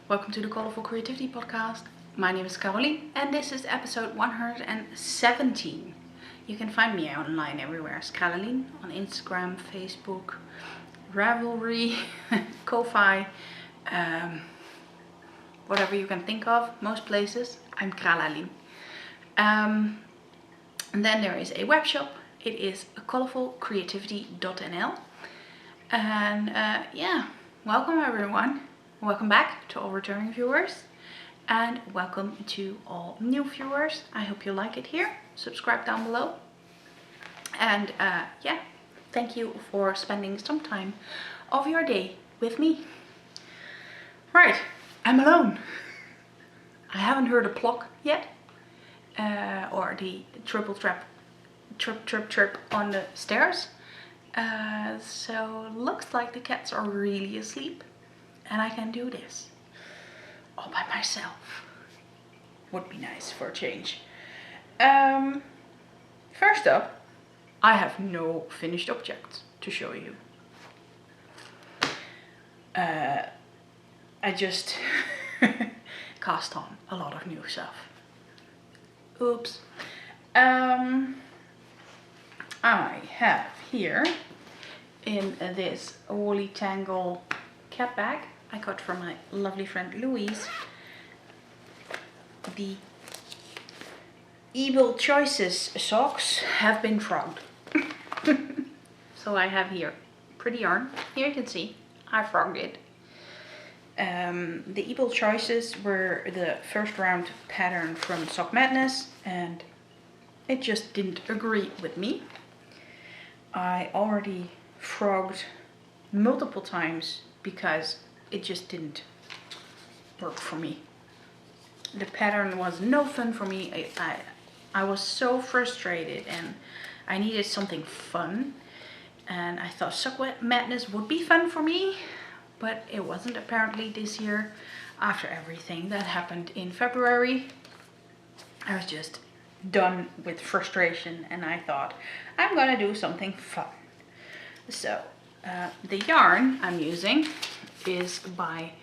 Welcome to the Colourful Creativity podcast. My name is Carolien and this is episode 117. You can find me online everywhere as Carolien on Instagram, Facebook, Ravelry, Ko-Fi, whatever you can think of, most places. I'm Carolien. And then there is a web shop. It is colourfulcreativity.nl. And welcome everyone. Welcome back to all returning viewers. And welcome to all new viewers. I hope you like it here. Subscribe down below. And thank you for spending some time of your day with me. Right, I'm alone. I haven't heard a clock yet. Or the triple trap, trip on the stairs. So looks like the cats are really asleep. And I can do this all by myself. Would be nice for a change. First up, I have no finished objects to show you. I just cast on a lot of new stuff. Oops. I have here in this woolly tangle cat bag I got from my lovely friend Louise, the Evil Choices socks have been frogged. So I have here pretty yarn. Here you can see I frogged it. The Evil Choices were the first round pattern from Sock Madness and it just didn't agree with me. I already frogged multiple times because it just didn't work for me. The pattern was no fun for me. I was so frustrated and I needed something fun. And I thought Sock Madness would be fun for me, but it wasn't apparently this year. After everything that happened in February, I was just done with frustration and I thought I'm gonna do something fun. So the yarn I'm using is by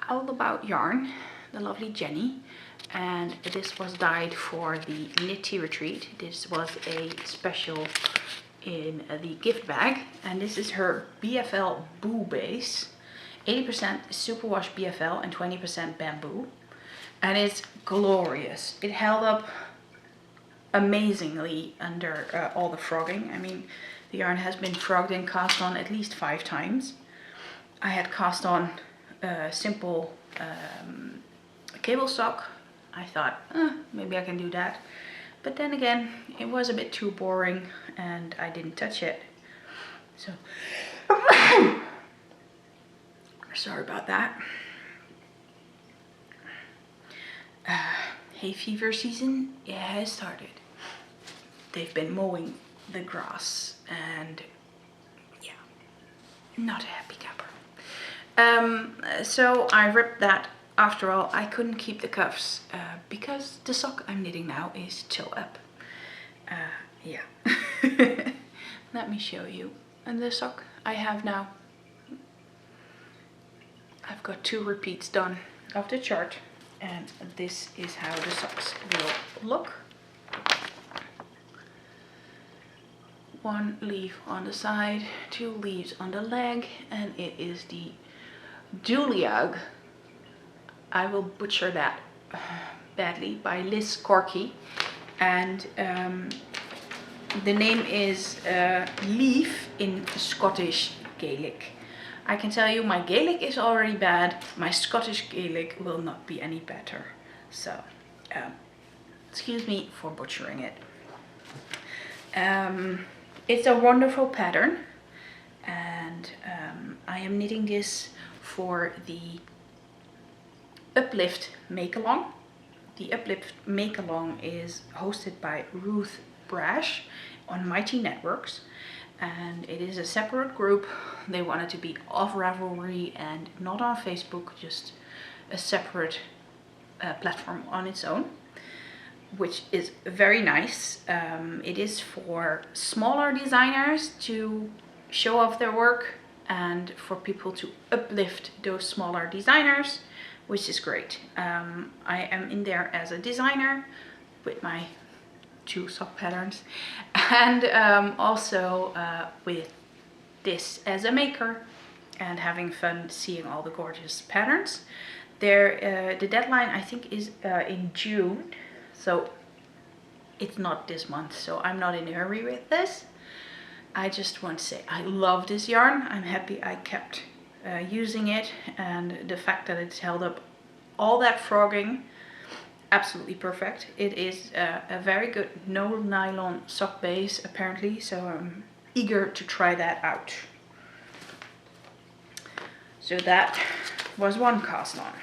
All About Yarn, the lovely Jenny, and this was dyed for the Knit Tea Retreat. This was a special in the gift bag, and this is her BFL Boo base, 80% superwash BFL and 20% bamboo, and it's glorious. It held up amazingly under all the frogging. I mean, the yarn has been frogged and cast on at least 5 times. I had cast on a simple cable sock. I thought, maybe I can do that. But then again, it was a bit too boring and I didn't touch it. So, sorry about that. Hay fever season, it has started. They've been mowing the grass and yeah, not a happy camper. So I ripped that. After all, I couldn't keep the cuffs because the sock I'm knitting now is toe up. Let me show you. And the sock I have now, I've got 2 repeats done of the chart, and this is how the socks will look. 1 leaf on the side, 2 leaves on the leg, and it is the Duliag, I will butcher that badly, by Liz Corky, and the name is Leaf in Scottish Gaelic. I can tell you my Gaelic is already bad, my Scottish Gaelic will not be any better, so excuse me for butchering it. It's a wonderful pattern, and I am knitting this for the Uplift Make-Along. The Uplift Make-Along is hosted by Ruth Brash on Mighty Networks, and it is a separate group. They wanted to be off Ravelry and not on Facebook, just a separate platform on its own, which is very nice. It is for smaller designers to show off their work and for people to uplift those smaller designers. which is great. I am in there as a designer with my 2 sock patterns, and also with this as a maker, and having fun seeing all the gorgeous patterns. The deadline I think is in June, so it's not this month, so I'm not in a hurry with this. I just want to say I love this yarn. I'm happy I kept using it, and the fact that it's held up all that frogging, absolutely perfect. It is a very good no nylon sock base apparently, so I'm eager to try that out. So that was one cast on.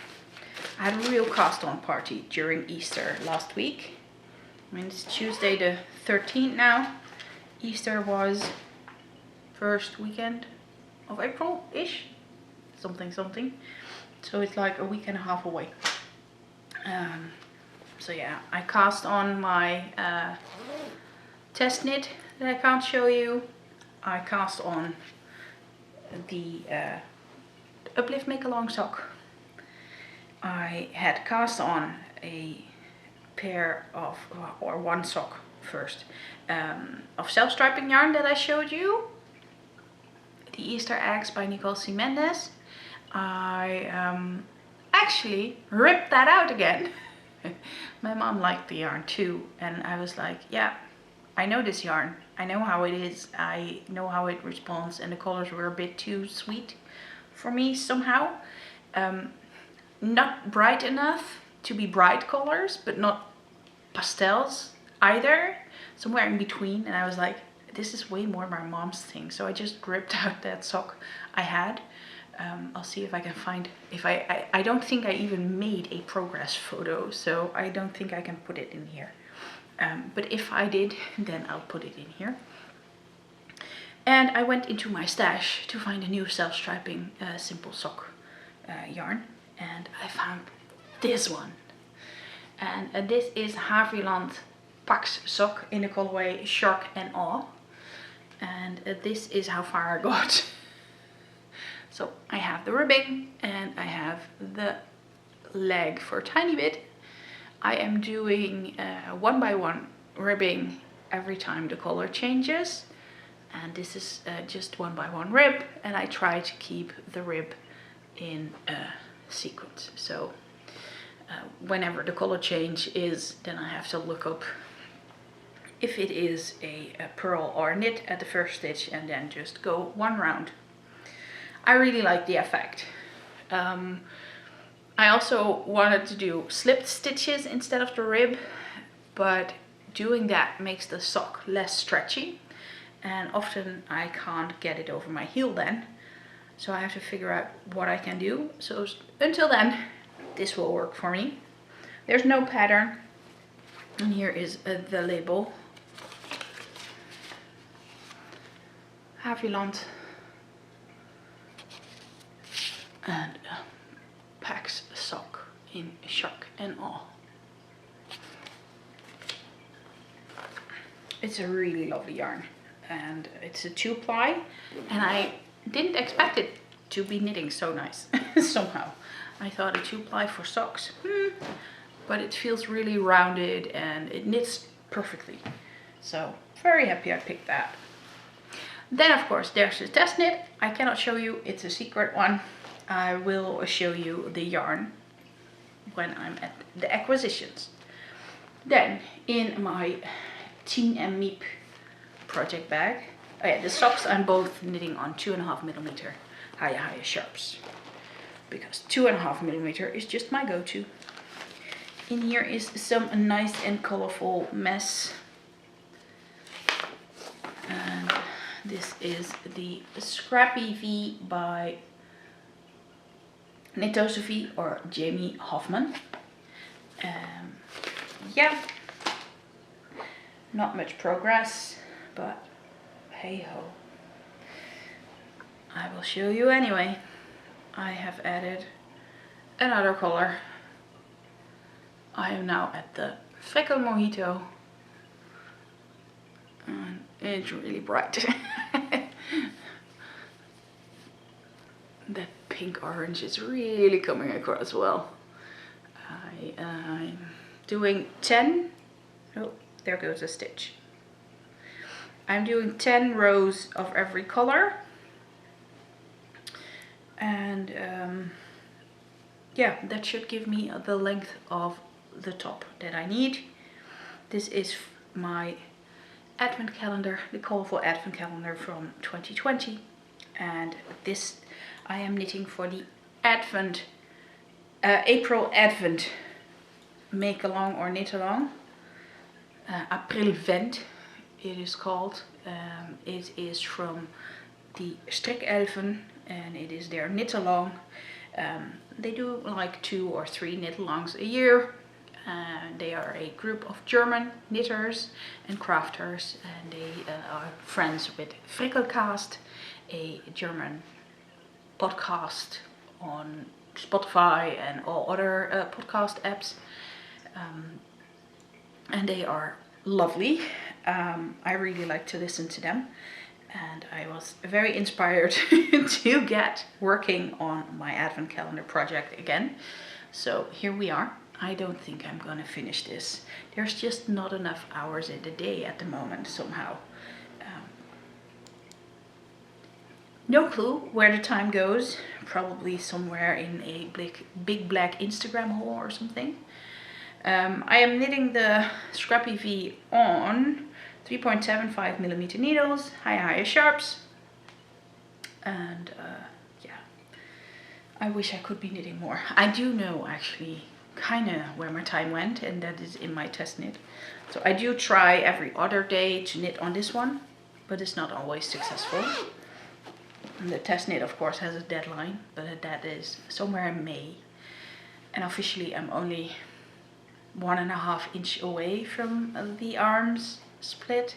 I had a real cast on party during Easter last week. I mean, it's Tuesday the 13th now. Easter was first weekend of April-ish, something. So it's like a week and a half away. So yeah, I cast on my test knit that I can't show you. I cast on the Uplift Make Along sock. I had cast on a pair of, or one sock first, of self-striping yarn that I showed you. The Easter eggs by Nicole C. Mendes. I actually ripped that out again. My mom liked the yarn too, and I was like, yeah, I know this yarn. I know how it is. I know how it responds, and the colors were a bit too sweet for me somehow. Not bright enough to be bright colors, but not pastels either. Somewhere in between, and I was like, this is way more my mom's thing. So I just ripped out that sock I had. I'll see if I can find, if I don't think I even made a progress photo, so I don't think I can put it in here. But if I did, then I'll put it in here. And I went into my stash to find a new self-striping simple sock yarn, and I found this one. And this is Haviland Pax sock in the colorway Shock and Awe. And this is how far I got. So I have the ribbing and I have the leg for a tiny bit. I am doing 1 by 1 ribbing every time the color changes. And this is just 1 by 1 rib, and I try to keep the rib in sequence. So whenever the color change is, then I have to look up if it is a purl or knit at the first stitch, and then just go 1 round. I really like the effect. I also wanted to do slipped stitches instead of the rib, but doing that makes the sock less stretchy, and often I can't get it over my heel then. So I have to figure out what I can do. So until then, this will work for me. There's no pattern, and here is the label. Haviland and Pax sock in Shock and Awe. It's a really lovely yarn, and it's a 2-ply, and I didn't expect it to be knitting so nice somehow. I thought a 2-ply for socks, but it feels really rounded and it knits perfectly. So very happy I picked that. Then of course there's the test knit. I cannot show you, it's a secret one. I will show you the yarn when I'm at the acquisitions. Then in my Teen and Meep project bag, oh yeah, the socks I'm both knitting on 2.5mm high sharps, because 2.5mm is just my go-to. In here is some nice and colorful mess, and this is the Scrappy V by Knitosophy or Jamie Hoffman. Yeah, not much progress, but hey ho. I will show you anyway. I have added another color. I am now at the Freckle Mojito, and it's really bright. That pink orange is really coming across well. I'm doing 10, oh, there goes a stitch. I'm doing 10 rows of every color. And yeah, that should give me the length of the top that I need. This is my advent calendar, the Colourful Advent Calendar from 2020. And this I am knitting for the Advent, April Advent make along or knit along. April Vent it is called. It is from the Strikelfen and it is their knit along. They do like 2 or 3 knit alongs a year. They are a group of German knitters and crafters, and they are friends with Frikkelcast, a German podcast on Spotify and all other podcast apps. And they are lovely. I really like to listen to them. And I was very inspired to get working on my advent calendar project again. So here we are. I don't think I'm gonna finish this. There's just not enough hours in the day at the moment somehow. No clue where the time goes. Probably somewhere in a big black Instagram hole or something. I am knitting the Scrappy V on 3.75mm needles, high sharps, and yeah, I wish I could be knitting more. I do know actually kind of where my time went, and that is in my test knit. So I do try every other day to knit on this one, but it's not always successful. And the test knit of course has a deadline, but that is somewhere in May, and officially I'm only 1.5 inch away from the arms split,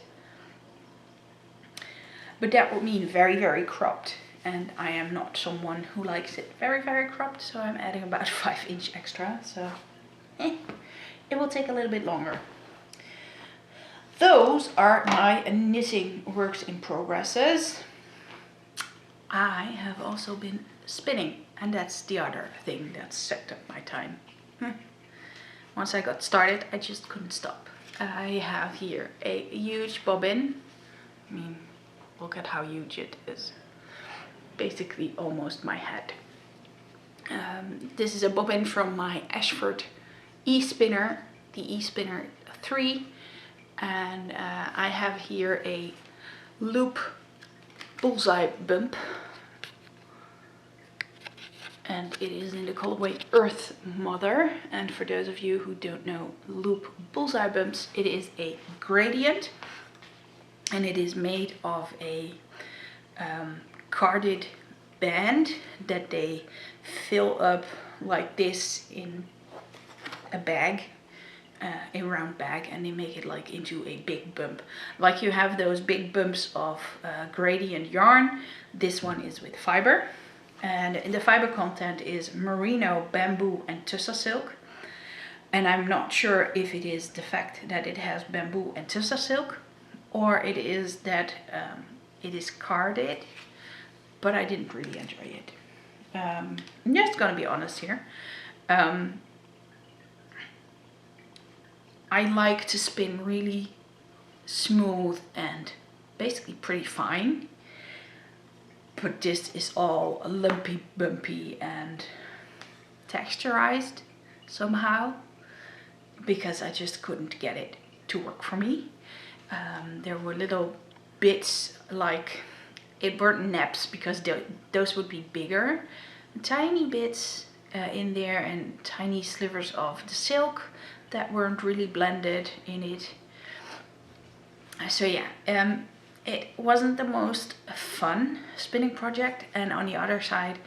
but that would mean very cropped, and I am not someone who likes it very cropped, so I'm adding about 5 inch extra, so it will take a little bit longer. Those are my knitting works in progresses. I have also been spinning, and that's the other thing that sucked up my time. Once I got started, I just couldn't stop. I have here a huge bobbin. I mean, look at how huge it is. Basically almost my head. This is a bobbin from my Ashford e-spinner, the e-spinner 3. And I have here a loop bullseye bump. And it is in the colorway Earth Mother. And for those of you who don't know loop bullseye bumps, it is a gradient, and it is made of a carded band that they fill up like this in a bag, a round bag, and they make it like into a big bump. Like you have those big bumps of gradient yarn, this one is with fiber. And the fiber content is merino, bamboo and tussa silk. And I'm not sure if it is the fact that it has bamboo and tussa silk, or it is that it is carded, but I didn't really enjoy it. I'm just gonna be honest here. I like to spin really smooth and basically pretty fine. But this is all lumpy, bumpy and texturized somehow, because I just couldn't get it to work for me. There were little bits, like it weren't naps because those would be bigger. Tiny bits in there and tiny slivers of the silk that weren't really blended in it. So yeah, it wasn't the most fun spinning project, and on the other side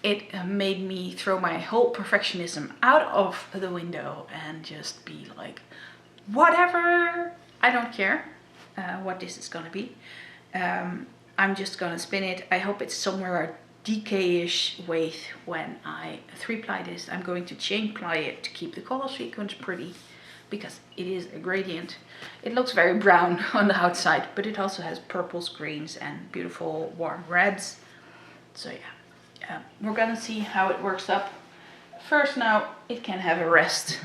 it made me throw my whole perfectionism out of the window and just be like, whatever, I don't care what this is gonna be. I'm just gonna spin it. I hope it's somewhere a DK-ish weight when I 3-ply this. I'm going to chain ply it to keep the color sequence pretty, because it is a gradient. It looks very brown on the outside, but it also has purples, greens and beautiful warm reds. So yeah, we're gonna see how it works up. First now it can have a rest.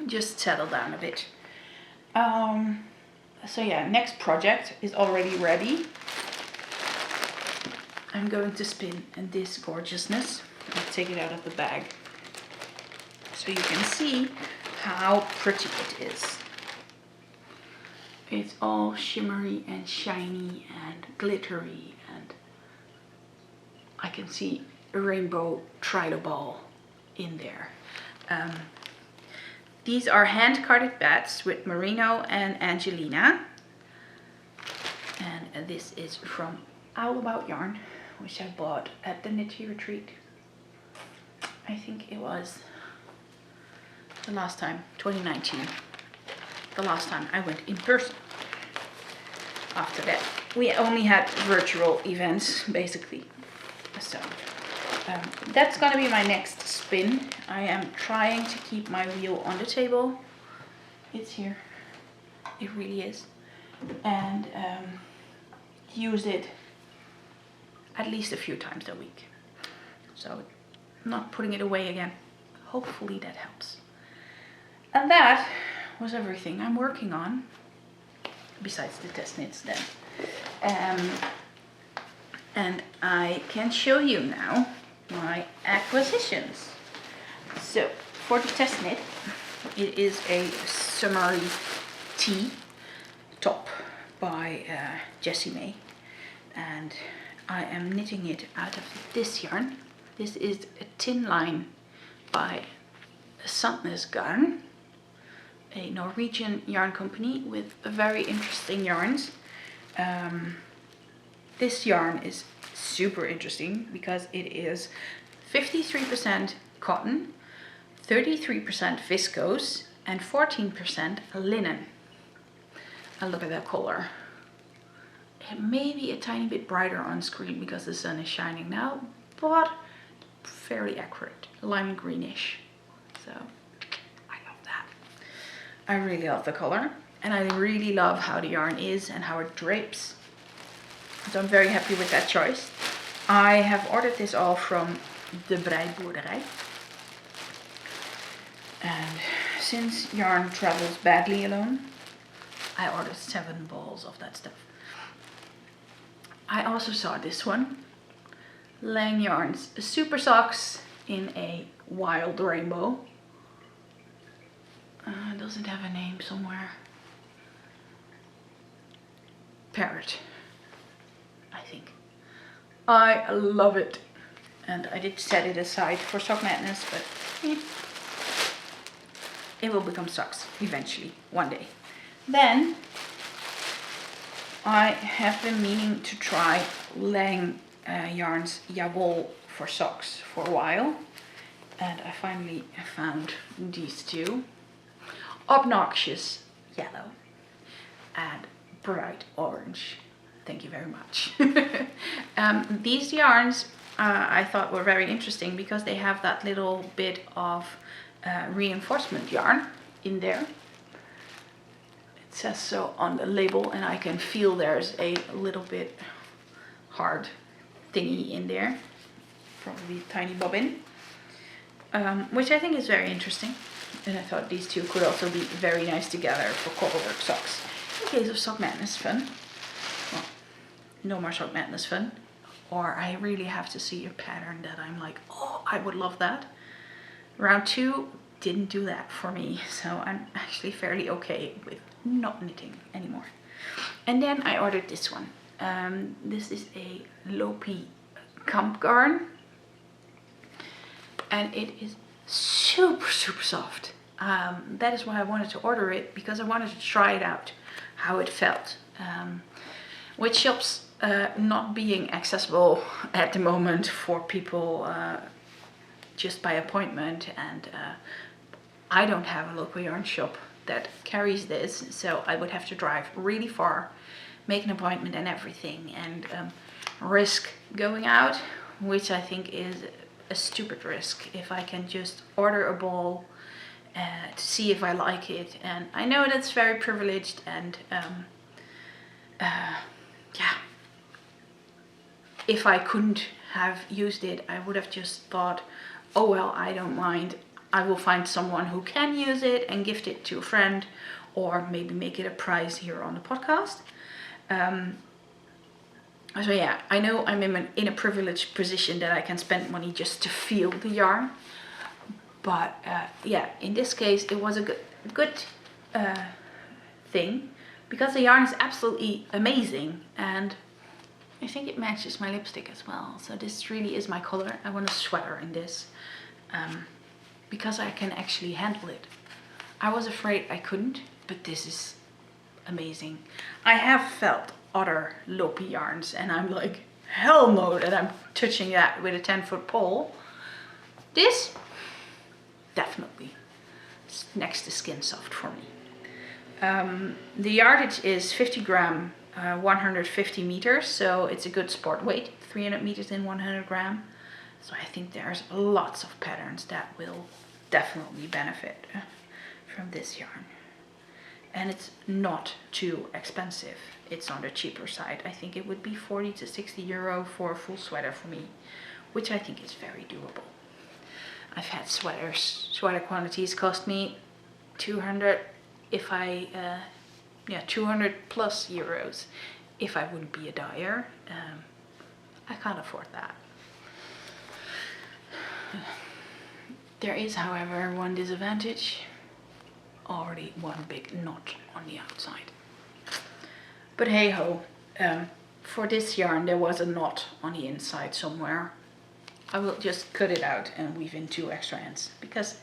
Just settle down a bit. So yeah, next project is already ready. I'm going to spin this gorgeousness. I'll take it out of the bag so you can see how pretty it is. It's all shimmery and shiny and glittery, and I can see a rainbow triloball ball in there. These are hand-carded bats with Merino and Angelina. And this is from All About Yarn, which I bought at the Knitty Retreat. I think it was the last time, 2019. The last time I went in person. After that, we only had virtual events, basically. So that's gonna be my next spin. I am trying to keep my wheel on the table. It's here. It really is. And use it at least a few times a week. So I'm not putting it away again. Hopefully that helps. And that was everything I'm working on, besides the test knits then. And I can show you now my acquisitions. So for the test knit, it is a summery tee top by Jessie May, and I am knitting it out of this yarn. This is a tin line by Sandnes Garn, a Norwegian yarn company with very interesting yarns. This yarn is super interesting because it is 53% cotton, 33% viscose, and 14% linen. And look at that color. It may be a tiny bit brighter on screen because the sun is shining now, but fairly accurate, lime greenish. So I love that. I really love the color, and I really love how the yarn is and how it drapes. So I'm very happy with that choice. I have ordered this all from De Breiboerderij. And since yarn travels badly alone, I ordered 7 balls of that stuff. I also saw this one. Lang Yarns Super Socks in a wild rainbow. Doesn't have a name somewhere. Parrot, I think. I love it. And I did set it aside for Sock Madness, but it will become socks eventually, one day. Then I have been meaning to try Lang Yarns Jawol for socks for a while, and I finally found these two. Obnoxious yellow and bright orange. Thank you very much. These yarns I thought were very interesting because they have that little bit of reinforcement yarn in there. It says so on the label, and I can feel there's a little bit hard thingy in there, probably a tiny bobbin, which I think is very interesting. And I thought these two could also be very nice together for coverwork socks. In case of Sock Madness fun. Well, no more Sock Madness fun. Or I really have to see a pattern that I'm like, oh, I would love that. Round 2 didn't do that for me. So I'm actually fairly okay with not knitting anymore. And then I ordered this one. This is a Lopi Kamp Garn. And it is super soft. That is why I wanted to order it, because I wanted to try it out, how it felt. With shops not being accessible at the moment for people just by appointment, and I don't have a local yarn shop that carries this, so I would have to drive really far, make an appointment and everything, and risk going out, which I think is a stupid risk. If I can just order a ball to see if I like it, and I know that's very privileged, and yeah, if I couldn't have used it, I would have just thought, oh well, I don't mind. I will find someone who can use it and gift it to a friend, or maybe make it a prize here on the podcast. So yeah, I know I'm in a privileged position that I can spend money just to feel the yarn. But yeah, in this case, it was a good thing, because the yarn is absolutely amazing, and I think it matches my lipstick as well. So this really is my color. I want a sweater in this, because I can actually handle it. I was afraid I couldn't, but this is amazing. I have felt other loppy yarns and I'm like, hell no that I'm touching that with a 10-foot pole. This, definitely, it's next to skin soft for me. The yardage is 50 gram, 150 meters, so it's a good sport weight, 300 meters in 100 gram. So I think there's lots of patterns that will definitely benefit from this yarn. And it's not too expensive. It's on the cheaper side. I think it would be 40 to 60 euro for a full sweater for me, which I think is very doable. I've had sweater quantities cost me 200 if I, 200 plus euros if I wouldn't be a dyer. I can't afford that. There is, however, one disadvantage. Already one big knot on the outside. But hey ho, for this yarn there was a knot on the inside somewhere. I will just cut it out and weave in 2 extra ends, because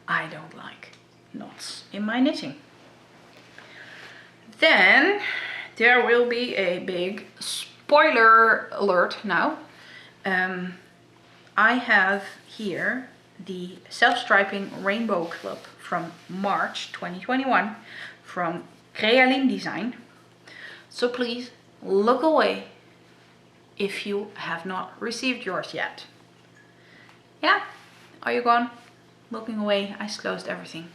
I don't like knots in my knitting. Then there will be a big spoiler alert now. I have here the self-striping Rainbow Club from March 2021 from Carolien design. So please look away if you have not received yours yet. Yeah, are you gone? Looking away, eyes closed, everything.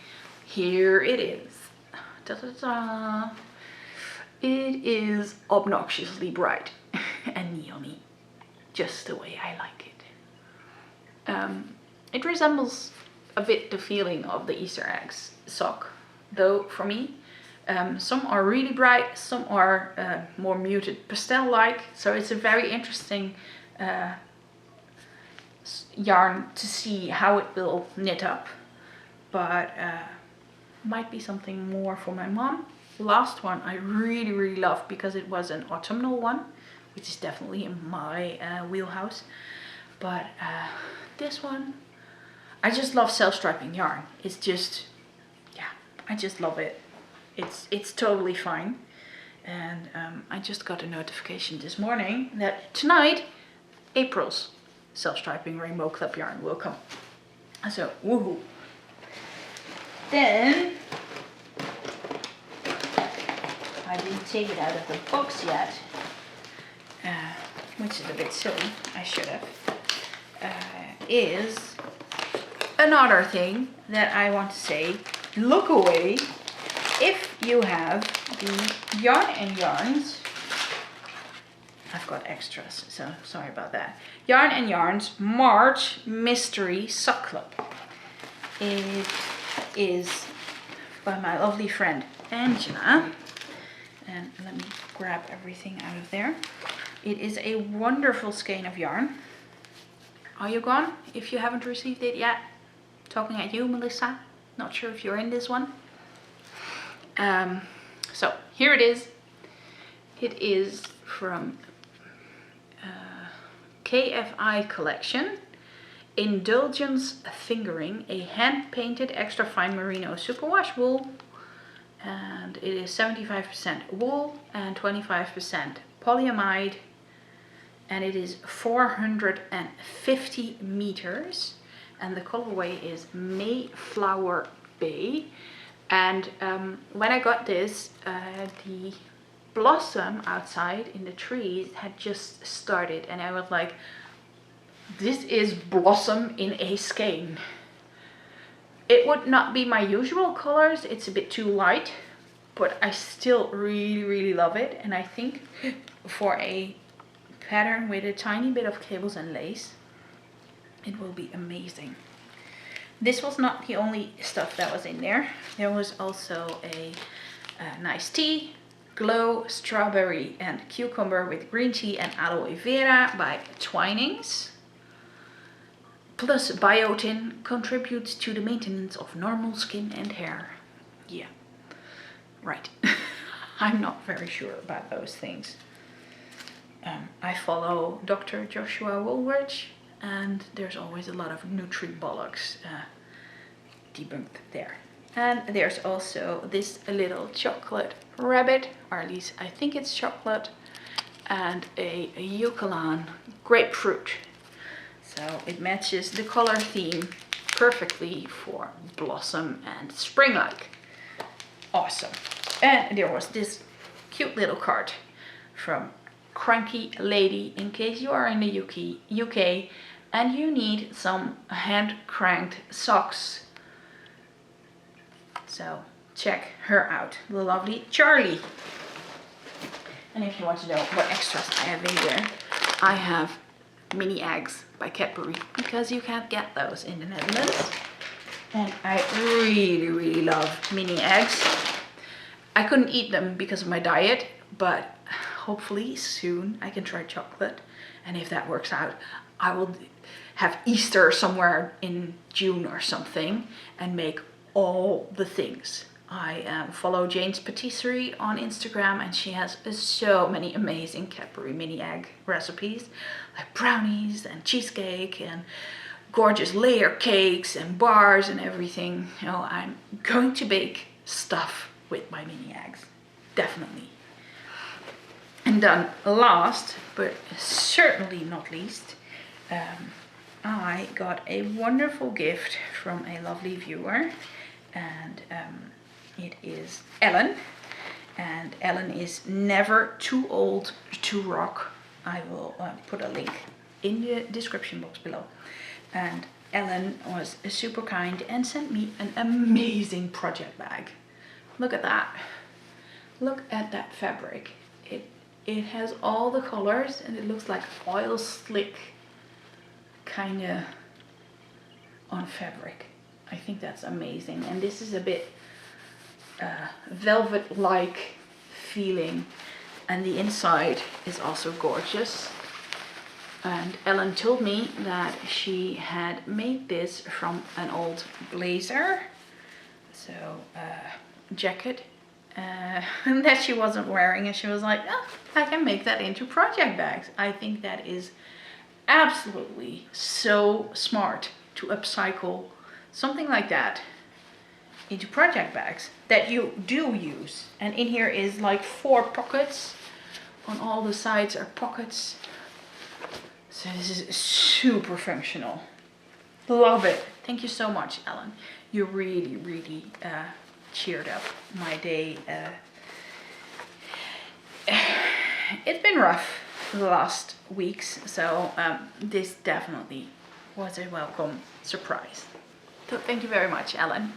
Here it is. Ta-ta-ta. It is obnoxiously bright and neon-y, just the way I like it. It resembles a bit the feeling of the Easter eggs sock, though for me. Some are really bright, some are more muted pastel-like, so it's a very interesting yarn to see how it will knit up, but might be something more for my mom. Last one I really love because it was an autumnal one, which is definitely in my wheelhouse, but this one, I just love self-striping yarn. It's just, yeah, I just love it. It's totally fine. And I just got a notification this morning that tonight, April's self-striping Rainbow Club yarn will come. So, woohoo. Then, I didn't take it out of the box yet, which is a bit silly, I should have, is another thing that I want to say. Look away if you have the Yarn and Yarns. I've got extras, so sorry about that. Yarn and Yarns March Mystery Sock Club. It is by my lovely friend Angela. And let me grab everything out of there. It is a wonderful skein of yarn. Are you gone if you haven't received it yet? Talking at you, Melissa. Not sure if you're in this one. So here it is. It is from KFI collection. Indulgence Fingering, a hand-painted extra fine merino superwash wool. And it is 75% wool and 25% polyamide. And it is 450 meters. And the colorway is Mayflower Bay. And when I got this, the blossom outside in the trees had just started. And I was like, this is blossom in a skein. It would not be my usual colors, it's a bit too light, but I still really love it. And I think for a pattern with a tiny bit of cables and lace. It will be amazing. This was not the only stuff that was in there. There was also a nice tea, Glow Strawberry and Cucumber with Green Tea and Aloe Vera by Twinings. Plus biotin contributes to the maintenance of normal skin and hair. Yeah, right. I'm not very sure about those things. I follow Dr. Joshua Woolridge, and there's always a lot of Nutribolics debunked there. And there's also this little chocolate rabbit, or at least I think it's chocolate, and a Yucalan grapefruit. So it matches the color theme perfectly for blossom and spring-like. Awesome. And there was this cute little card from Cranky Lady in case you are in the UK and you need some hand-cranked socks. So check her out, the lovely Charlie. And if you want to know what extras I have in there, I have mini eggs by Cadbury because you can't get those in the Netherlands. And I really love mini eggs. I couldn't eat them because of my diet, but hopefully soon I can try chocolate. And if that works out, I will have Easter somewhere in June or something and make all the things. I follow Jane's Patisserie on Instagram, and she has so many amazing Cadbury mini egg recipes, like brownies and cheesecake and gorgeous layer cakes and bars and everything. You know, I'm going to bake stuff with my mini eggs, definitely. And then last, but certainly not least, I got a wonderful gift from a lovely viewer, and it is Ellen, and Ellen is never too old to rock. I will put a link in the description box below. And Ellen was super kind and sent me an amazing project bag. Look at that. Look at that fabric. It has all the colors and it looks like oil slick kind of on fabric. I think that's amazing. And this is a bit velvet-like feeling, and the inside is also gorgeous. And Ellen told me that she had made this from an old blazer, so jacket, that she wasn't wearing, and she was like, oh, I can make that into project bags. I think that is absolutely so smart to upcycle something like that into project bags that you do use. And in here is like 4 pockets. On all the sides are pockets. So this is super functional. Love it. Thank you so much, Ellen. You really cheered up my day. It's been rough the last weeks, so this definitely was a welcome surprise. So thank you very much, Ellen.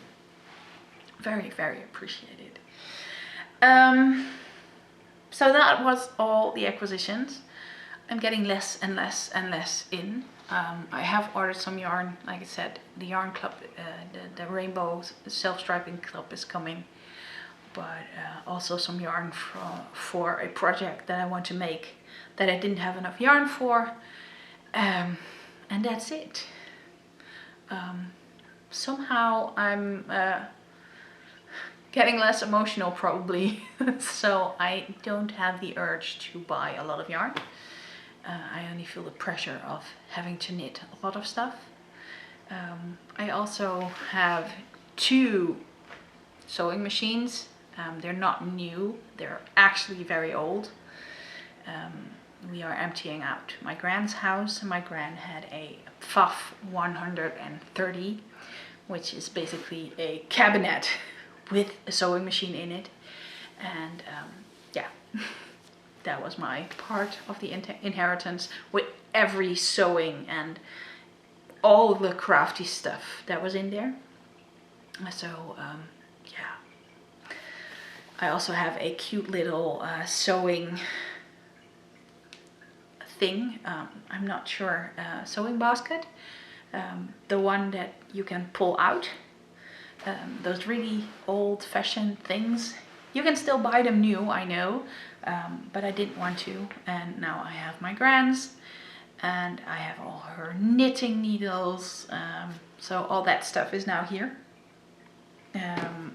Very appreciated. So that was all the acquisitions. I'm getting less and less in. I have ordered some yarn. Like I said, the yarn club, the rainbow self-striping club is coming. But also some yarn for a project that I want to make that I didn't have enough yarn for. And that's it. Somehow I'm getting less emotional probably. So I don't have the urge to buy a lot of yarn. I only feel the pressure of having to knit a lot of stuff. I also have 2 sewing machines. They're not new, they're actually very old. We are emptying out my grand's house. My grand had a Pfaff 130, which is basically a cabinet with a sewing machine in it. And yeah, that was my part of the inheritance, with every sewing and all the crafty stuff that was in there. So yeah, I also have a cute little sewing thing. I'm not sure, sewing basket. The one that you can pull out. Those really old-fashioned things. You can still buy them new, I know, but I didn't want to. And now I have my Gran's, and I have all her knitting needles. So all that stuff is now here.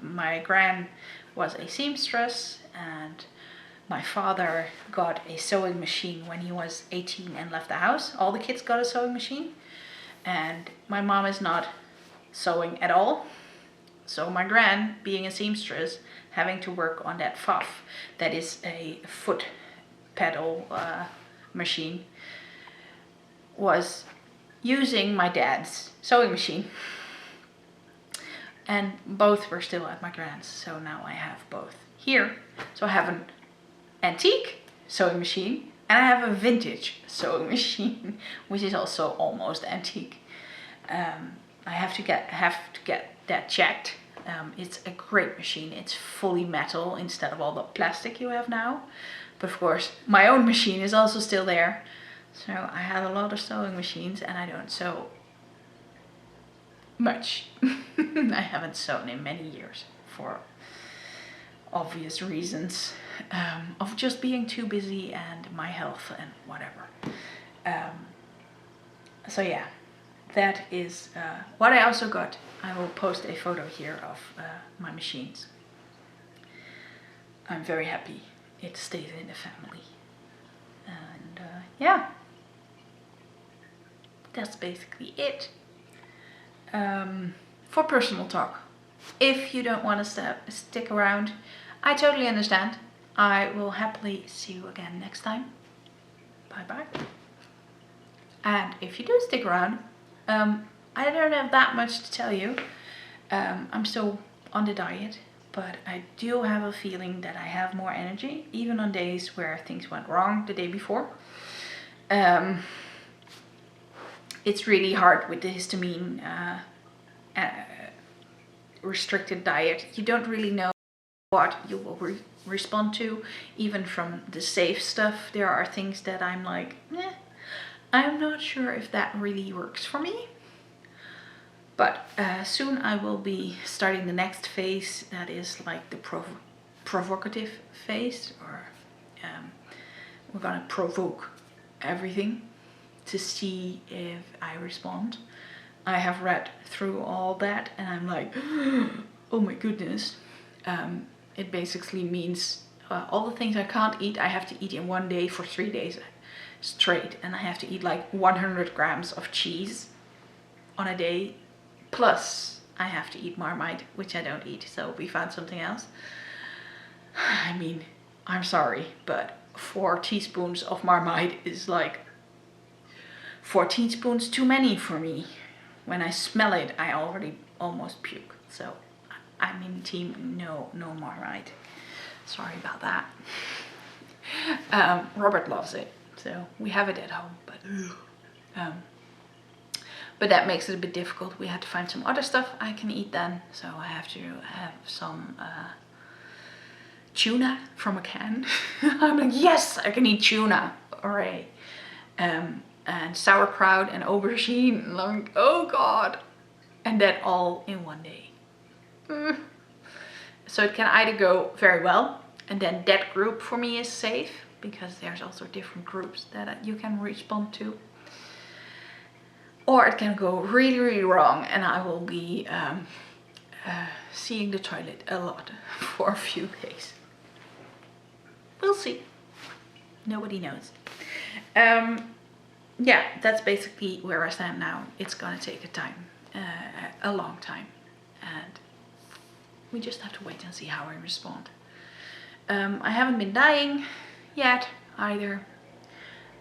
My Gran was a seamstress, and my father got a sewing machine when he was 18 and left the house. All the kids got a sewing machine, and my mom is not sewing at all. So my Gran, being a seamstress, having to work on that FAF, that is a foot pedal machine, was using my dad's sewing machine. And both were still at my Gran's, so now I have both here. So I have an antique sewing machine and I have a vintage sewing machine, which is also almost antique. I have to get that checked. It's a great machine. It's fully metal instead of all the plastic you have now. But of course, my own machine is also still there. So I have a lot of sewing machines and I don't sew much. I haven't sewn in many years for obvious reasons of just being too busy and my health and whatever. So yeah, that is what I also got. I will post a photo here of my machines. I'm very happy it stays in the family. And yeah, that's basically it. For personal talk, if you don't want to stick around, I totally understand. I will happily see you again next time. Bye bye. And if you do stick around, I don't have that much to tell you. I'm still on the diet, but I do have a feeling that I have more energy, even on days where things went wrong the day before. It's really hard with the histamine restricted diet. You don't really know what you will respond to. Even from the safe stuff, there are things that I'm like, I'm not sure if that really works for me. But soon I will be starting the next phase, that is like the provocative phase, or we're gonna provoke everything to see if I respond. I have read through all that and I'm like, oh my goodness. It basically means all the things I can't eat, I have to eat in one day for 3 days straight. And I have to eat like 100 grams of cheese on a day. Plus I have to eat Marmite, which I don't eat. So we found something else. I mean, I'm sorry, but 4 teaspoons of Marmite is like 4 teaspoons too many for me. When I smell it, I already almost puke. So I'm in team no Marmite. Sorry about that. Robert loves it, so we have it at home, but that makes it a bit difficult. We had to find some other stuff I can eat then, so I have to have some tuna from a can. I'm like, yes, I can eat tuna. Hooray. And sauerkraut and aubergine, and I'm like, oh god, and that all in one day. So it can either go very well, and then that group for me is safe, because there's also different groups that you can respond to, or it can go really, really wrong, and I will be seeing the toilet a lot for a few days. We'll see. Nobody knows. Yeah, that's basically where I stand now. It's gonna take a long time, and we just have to wait and see how I respond. I haven't been dying yet either.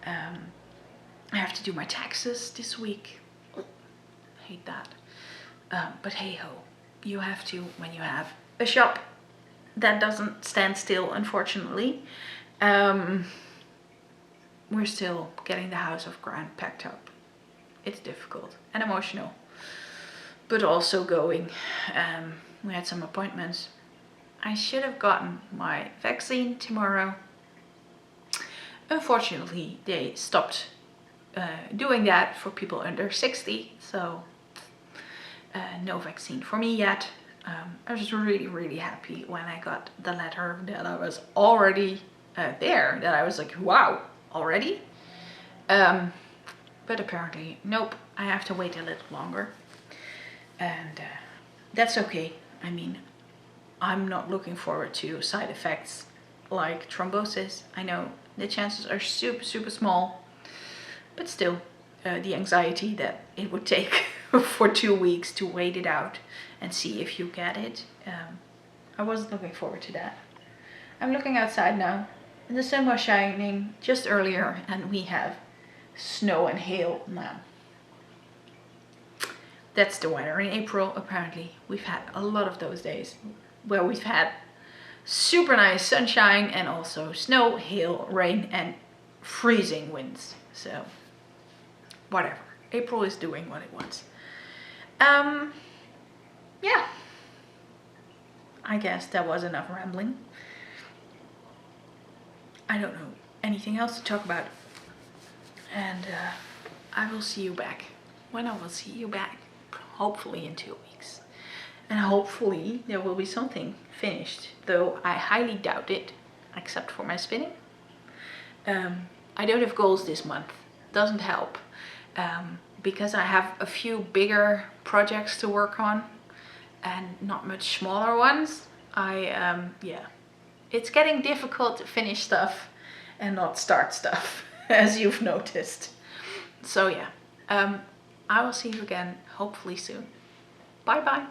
I have to do my taxes this week. I hate that. But hey ho, you have to when you have a shop that doesn't stand still, unfortunately. We're still getting the house of Gran packed up. It's difficult and emotional, but also going. We had some appointments. I should have gotten my vaccine tomorrow. unfortunately they stopped doing that for people under 60, so no vaccine for me yet. I was really happy when I got the letter that I was already there, that I was like, wow, already? But apparently, nope, I have to wait a little longer. And that's okay. I mean, I'm not looking forward to side effects like thrombosis. I know the chances are super small, but still, the anxiety that it would take for 2 weeks to wait it out and see if you get it, I wasn't looking forward to that. I'm looking outside now, and the sun was shining just earlier, and we have snow and hail now. That's the weather in April. Apparently we've had a lot of those days where we've had super nice sunshine and also snow, hail, rain and freezing winds. So whatever, April is doing what it wants. Yeah, I guess that was enough rambling. I don't know anything else to talk about, and I will see you back when I will see you back, hopefully in 2 weeks, and hopefully there will be something finished, though I highly doubt it, except for my spinning. I don't have goals this month, doesn't help, because I have a few bigger projects to work on and not much smaller ones. Yeah, it's getting difficult to finish stuff and not start stuff, as you've noticed. So yeah, I will see you again hopefully soon. Bye bye.